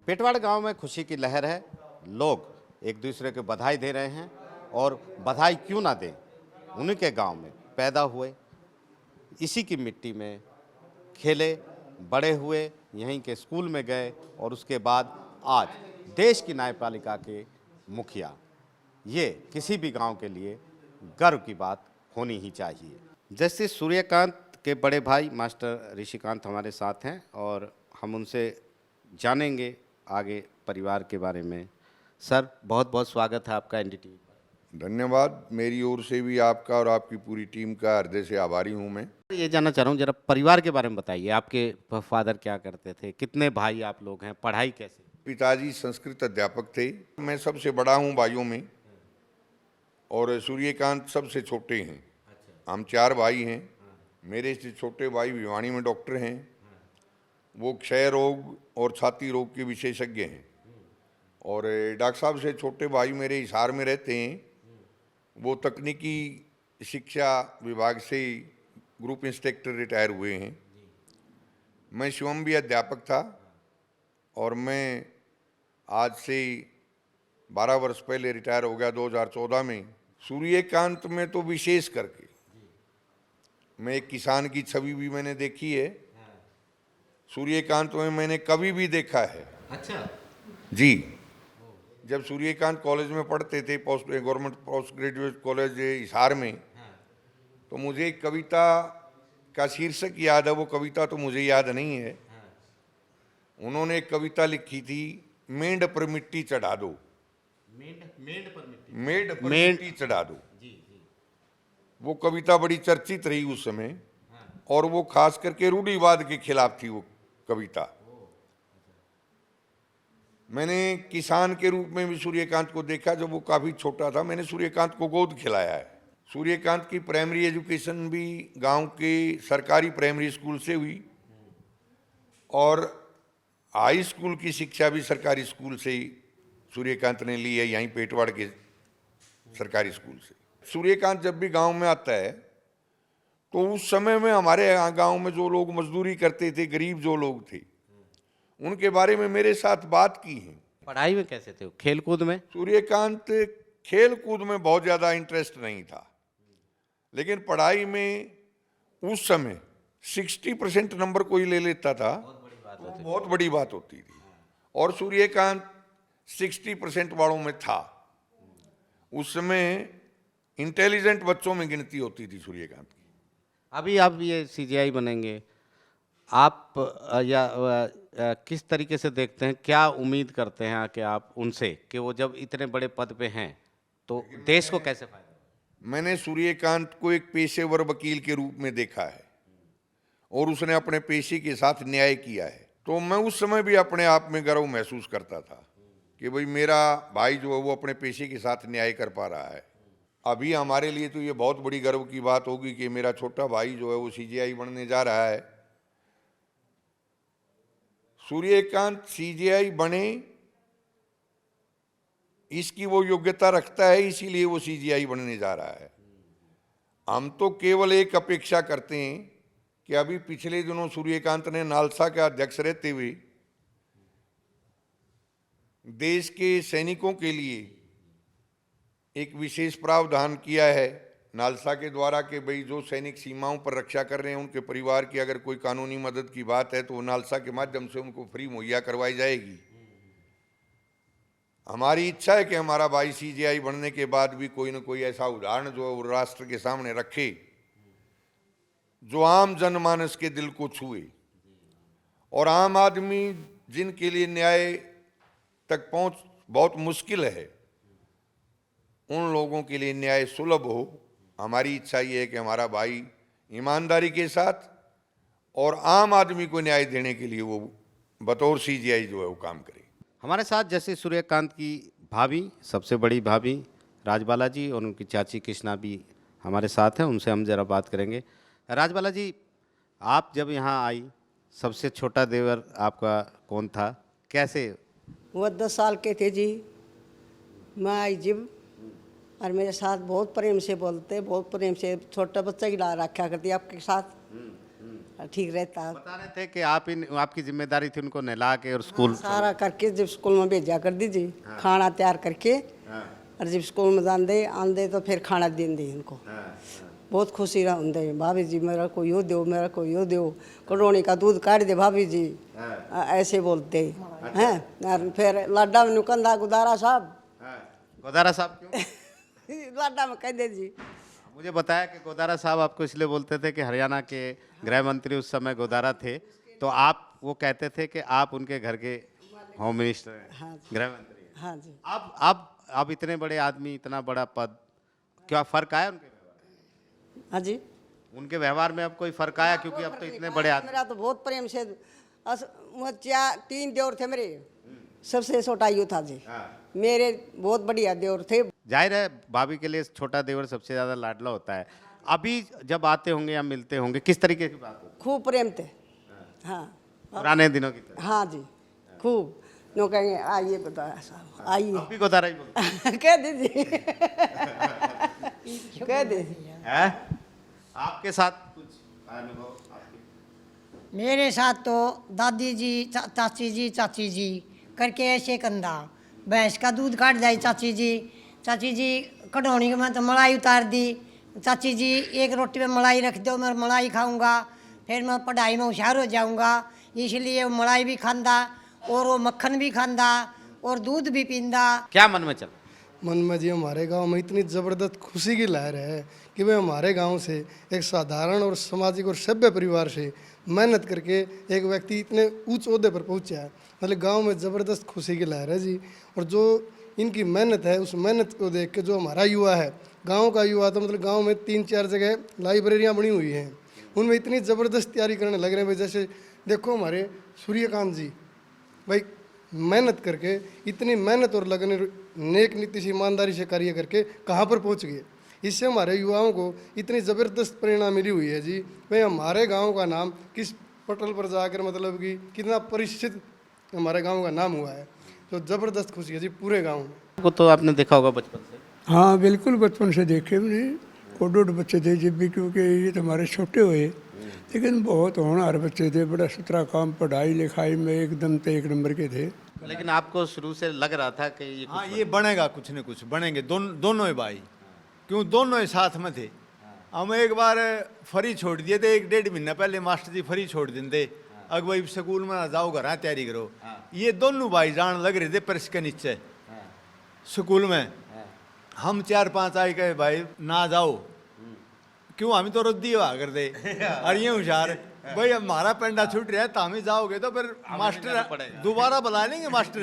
पेटवाड़ गांव में खुशी की लहर है। लोग एक दूसरे को बधाई दे रहे हैं और बधाई क्यों ना दें, उन्हीं के गांव में पैदा हुए, इसी की मिट्टी में खेले, बड़े हुए, यहीं के स्कूल में गए और उसके बाद आज देश की न्यायपालिका के मुखिया। ये किसी भी गांव के लिए गर्व की बात होनी ही चाहिए। जस्टिस सूर्यकांत के बड़े भाई मास्टर ऋषिकांत हमारे साथ हैं और हम उनसे जानेंगे आगे परिवार के बारे में। सर, बहुत बहुत स्वागत है आपका एनडीटीवी पर। धन्यवाद। मेरी ओर से भी आपका और आपकी पूरी टीम का हृदय से आभारी हूं मैं। ये जानना चाह रहा हूँ, जरा परिवार के बारे में बताइए। आपके फादर क्या करते थे, कितने भाई आप लोग हैं, पढ़ाई कैसे? पिताजी संस्कृत अध्यापक थे। मैं सबसे बड़ा हूं भाइयों में और सूर्यकांत सबसे छोटे हैं। हम 4 भाई हैं। मेरे से छोटे भाई भिवानी में डॉक्टर हैं। वो क्षय रोग और छाती रोग के विशेषज्ञ हैं। और डॉक्टर साहब से छोटे भाई मेरे हिसार में रहते हैं। वो तकनीकी शिक्षा विभाग से ग्रुप इंस्पेक्टर रिटायर हुए हैं। मैं स्वयं भी अध्यापक था और मैं आज से 12 वर्ष पहले रिटायर हो गया 2014 में। सूर्यकांत में तो विशेष करके मैं एक किसान की छवि भी मैंने देखी है। सूर्यकांत में मैंने कभी भी देखा है। अच्छा जी, जब सूर्यकांत कॉलेज में पढ़ते थे, government post graduate college Hisar में, तो मुझे एक कविता का शीर्षक याद है। वो कविता तो मुझे याद नहीं है। उन्होंने एक कविता लिखी थी, मेंढ पर मिट्टी चढ़ा दो। मेंढ पर मिट्टी चढ़ा दो। वो कविता बड़ी चर्चित रही उस समय और वो खास करके रूढ़िवाद के खिलाफ थी वो कविता। मैंने किसान के रूप में भी सूर्यकांत को देखा। जब वो काफ़ी छोटा था, मैंने सूर्यकांत को गोद खिलाया है। सूर्यकांत की प्राइमरी एजुकेशन भी गांव के सरकारी प्राइमरी स्कूल से हुई और हाई स्कूल की शिक्षा भी सरकारी स्कूल से ही सूर्यकांत ने ली है, यहीं पेटवाड़ के सरकारी स्कूल से। सूर्यकांत जब भी गांव में आता है तो उस समय में हमारे यहाँ गाँव में जो लोग मजदूरी करते थे, गरीब जो लोग थे, उनके बारे में मेरे साथ बात की है। पढ़ाई में कैसे थे, खेल कूद में? सूर्यकांत खेल कूद में बहुत ज़्यादा इंटरेस्ट नहीं था, लेकिन पढ़ाई में उस समय 60% नंबर कोई ले लेता था, वो बहुत बड़ी बात होती थी। और सूर्यकांत 60% वालों में था। उस समय इंटेलिजेंट बच्चों में गिनती होती थी सूर्यकांत की। अभी आप ये सीजीआई बनेंगे, आप किस तरीके से देखते हैं, क्या उम्मीद करते हैं कि आप उनसे, कि वो जब इतने बड़े पद पे हैं तो देश को कैसे फायदा? मैंने सूर्यकांत को एक पेशेवर वकील के रूप में देखा है और उसने अपने पेशे के साथ न्याय किया है। तो मैं उस समय भी अपने आप में गर्व महसूस करता था कि भाई मेरा भाई जो है वो अपने पेशे के साथ न्याय कर पा रहा है। अभी हमारे लिए तो ये बहुत बड़ी गर्व की बात होगी कि मेरा छोटा भाई जो है वो सीजीआई बनने जा रहा है। सूर्यकांत सीजीआई बने, इसकी वो योग्यता रखता है, इसीलिए वो सीजीआई बनने जा रहा है। हम तो केवल एक अपेक्षा करते हैं कि अभी पिछले दिनों सूर्यकांत ने नालसा के अध्यक्ष रहते हुए देश के सैनिकों के लिए एक विशेष प्रावधान किया है नालसा के द्वारा कि भाई जो सैनिक सीमाओं पर रक्षा कर रहे हैं उनके परिवार की अगर कोई कानूनी मदद की बात है तो नालसा के माध्यम से उनको फ्री मुहैया करवाई जाएगी। हमारी इच्छा है कि हमारा भाई सीजीआई बनने के बाद भी कोई न कोई ऐसा उदाहरण जो है वो राष्ट्र के सामने रखे जो आम जनमानस के दिल को छुए और आम आदमी जिनके लिए न्याय तक पहुंच बहुत मुश्किल है, उन लोगों के लिए न्याय सुलभ हो। हमारी इच्छा ये है कि हमारा भाई ईमानदारी के साथ और आम आदमी को न्याय देने के लिए वो बतौर सीजीआई जो है वो काम करे। हमारे साथ जैसे सूर्यकांत की भाभी, सबसे बड़ी भाभी राजबाला जी और उनकी चाची कृष्णा भी हमारे साथ हैं, उनसे हम ज़रा बात करेंगे। राजबाला जी, आप जब यहाँ आई, सबसे छोटा देवर आपका कौन था, कैसे? वो 10 साल के थे जी। मैं आई जब, और मेरे साथ बहुत प्रेम से बोलते, बहुत प्रेम से, छोटा बच्चा ही ला रखा करती आपके साथ। ठीक रहता। बता रहे थे कि आपकी जिम्मेदारी थी उनको नहला के और स्कूल। सारा करके जब स्कूल में भेजा कर दीजिए, खाना तैयार करके, और जब स्कूल में जाते आंदे तो फिर खाना देंगे इनको। बहुत खुशी होंगे, भाभी जी मेरा कोई हो दो, मेरा कोई हो दो, कटोनी का दूध काट दे भाभी जी, ऐसे बोलते हैं। और फिर लाडा में कंधा गुदारा साहब, गोदारा साहब क्यों? लाडा में कह दे जी। मुझे बताया कि गोदारा साहब आपको इसलिए बोलते थे कि हरियाणा के गृह मंत्री उस समय गोदारा थे, तो आप वो कहते थे कि आप उनके घर के होम मिनिस्टर हैं, हाँ जी। गृह मंत्री हैं। हाँ जी। अब इतने बड़े आदमी, इतना बड़ा पद, क्या फर्क आया उनके व्यवहार? हाँ जी। उनके व्यवहार में अब कोई फर्क आया? क्योंकि अब तो इतने बड़े आदमी। मेरा तो बहुत प्रेम से वो 3 देवर थे मेरे, सबसे छोटा यू था जी। मेरे बहुत बढ़िया देवर थे। जाहिर है भाभी के लिए छोटा देवर सबसे ज्यादा लाडला होता है। अभी जब आते होंगे या मिलते होंगे, किस तरीके की बात होती खूब प्रेम थे। हाँ है? पुराने दिनों की तरह। हाँ जी, खूब। नो कहेंगे आइए गोदारा साहब आइए। अब भी गोदारा ही बोलते हैं। कह दीजिए, कह दीजिए। हैं? आपके साथ कुछ अनुभव आपके? मेरे साथ तो दादी जी, चाची जी करके ऐसे कंधा, भैंस का दूध काट जाए चाची जी कटौनी में तो मलाई उतार दी, चाची जी एक रोटी में मलाई रख दो, मैं मलाई खाऊंगा, फिर मैं पढ़ाई में होशियार हो जाऊंगा, इसलिए वो मलाई भी खांदा और वो मक्खन भी खांदा और दूध भी पींदा। क्या मन में चल? मन में जी हमारे गांव में इतनी ज़बरदस्त खुशी की लहर है कि भाई हमारे गांव से एक साधारण और सामाजिक और सभ्य परिवार से मेहनत करके एक व्यक्ति इतने ऊंच ओहदे पर पहुंचा है। मतलब गांव में ज़बरदस्त खुशी की लहर है जी। और जो इनकी मेहनत है, उस मेहनत को देख के जो हमारा युवा है, गांव का युवा, तो मतलब गांव में 3-4 जगह लाइब्रेरियां बनी हुई हैं, उनमें इतनी ज़बरदस्त तैयारी करने लग रहे हैं भाई। जैसे देखो हमारे सूर्यकांत जी भाई मेहनत करके, इतनी मेहनत और लगन, नेक नीति से, ईमानदारी से कार्य करके कहाँ पर पहुँच गए। इससे हमारे युवाओं को इतनी ज़बरदस्त प्रेरणा मिली हुई है जी। भाई हमारे गांव का नाम किस पटल पर जाकर मतलब कि कितना परिचित हमारे गांव का नाम हुआ है, तो ज़बरदस्त खुशी है जी पूरे गांव में। को तो आपने देखा होगा बचपन से। हाँ बिल्कुल, बचपन से देखे मैंने। कोडोड बच्चे थे जब भी, क्योंकि ये तो हमारे छोटे हुए, लेकिन बहुत होनहार बच्चे थे, बड़ा सुथरा काम, पढ़ाई लिखाई में एकदम से 1 नंबर के थे। लेकिन आपको शुरू से लग रहा था कि ये हाँ ये बनेगा, कुछ न कुछ बनेंगे। दोनों ही भाई, क्यों दोनों ही साथ में थे। हम एक बार फ्री छोड़ दिए थे, 1-1.5 महीना पहले मास्टर जी फ्री छोड़ देते, अग भाई स्कूल में ना जाओ, घर तैयारी करो। ये दोनों भाई जान लग रहे थे पर्स के नीचे स्कूल में। हम 4-5 आए कहे भाई ना जाओ, क्यों हम तो रद्दी हुआ कर दे। और ये होशियार भाई हमारा पेंडा छूट रहा है, तो हम ही जाओगे तो फिर मास्टर दोबारा बुला लेंगे मास्टर।